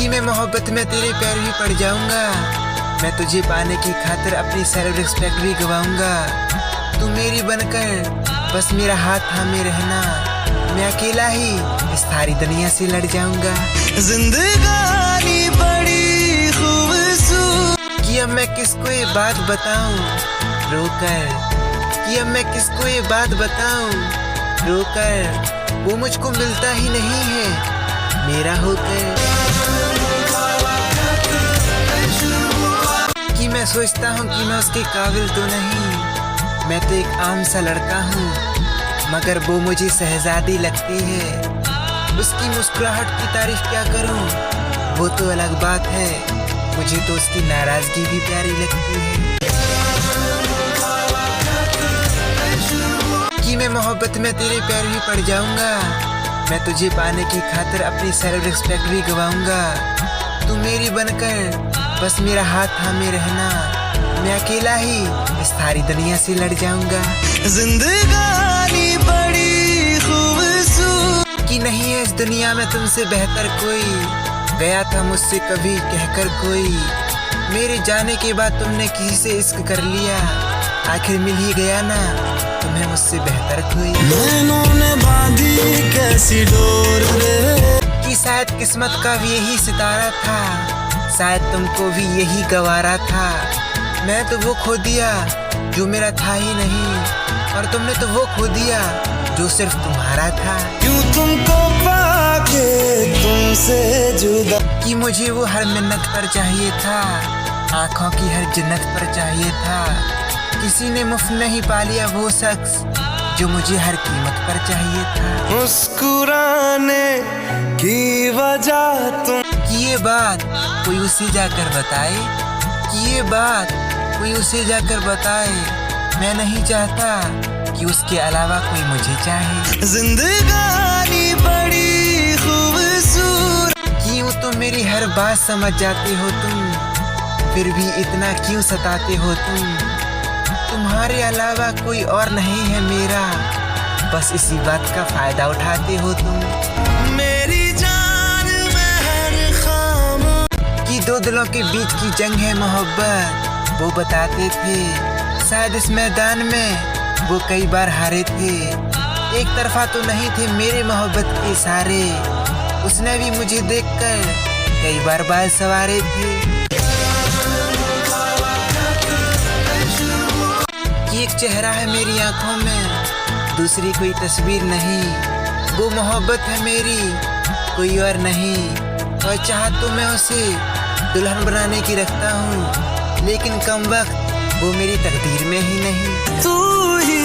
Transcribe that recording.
कि मैं मोहब्बत में तेरे पैर भी पड़ जाऊंगा। मैं तुझे पाने की खातिर अपनी सेल्फ रिस्पेक्ट भी गवाऊंगा। तू मेरी बनकर बस मेरा हाथ थामे रहना। मैं अकेला ही इस सारी दुनिया से लड़ जाऊंगा। जिंदगानी बड़ी खूबसूरत कि अब मैं किसको ये बात बताऊं रोकर, कि अब मैं किसको ये बात बताऊं रोकर। वो मुझको मिलता ही नहीं है मेरा होकर। कि मैं सोचता हूँ कि मैं उसके काबिल तो नहीं। मैं तो एक आम सा लड़का हूँ, मगर वो मुझे शहजादी लगती है। उसकी मुस्कुराहट की तारीफ क्या करूँ, वो तो अलग बात है। मुझे तो उसकी नाराजगी भी प्यारी लगती है। कि मैं मोहब्बत में तेरे पैर भी पड़ जाऊंगा। मैं तुझे पाने की खातिर अपनी सेल्फ रिस्पेक्ट भी गवाऊंगा। तू मेरी बनकर बस मेरा हाथ थामे रहना। मैं अकेला ही इस सारी दुनिया से लड़ जाऊंगा। जिंदगानी बड़ी खूबसूरत कि नहीं है इस दुनिया में तुमसे बेहतर कोई। गया था मुझसे कभी कहकर कोई, मेरे जाने के बाद तुमने किसी से इश्क कर लिया। आखिर मिल ही गया ना तुम्हें मुझसे बेहतर कोई। नैनों ने बांधी कैसी डोर रे, कि शायद किस्मत का भी यही सितारा था। शायद तुमको भी यही गवारा था। मैं तो वो खो दिया जो मेरा था ही नहीं, और तुमने तो वो खो दिया जो सिर्फ तुम्हारा था। क्यों तुमको पाके तुमसे जुदा, कि मुझे वो हर मिन्नत पर चाहिए था, आंखों की हर जन्नत पर चाहिए था। किसी ने मुफ्त नहीं पा लिया वो शख्स जो मुझे हर कीमत पर चाहिए था। मुस्कुराने की वजह तुम, कि ये बात कोई उसे जाकर बताए, कि ये बात कोई उसे जाकर बताए। मैं नहीं चाहता कि उसके अलावा कोई मुझे चाहे। जिंदगानी बड़ी खूबसूरत कि यूं तो मेरी हर बात समझ जाते हो तुम, फिर भी इतना क्यों सताते हो तुम। तुम्हारे अलावा कोई और नहीं है मेरा, बस इसी बात का फायदा उठाते हो तुम। मेरी जान में हर खाम, कि दो दिलों के बीच की जंग है मोहब्बत, वो बताते थे। शायद इस मैदान में वो कई बार हारे थे। एक तरफा तो नहीं थे मेरे मोहब्बत के सारे, उसने भी मुझे देखकर कई बार बाल सवारे थे। कि एक चेहरा है मेरी आंखों में, दूसरी कोई तस्वीर नहीं। वो मोहब्बत है मेरी कोई और नहीं, और चाह तो मैं उसे दुल्हन बनाने की रखता हूँ, लेकिन कम वक्त वो मेरी तकदीर में ही नहीं। तू ही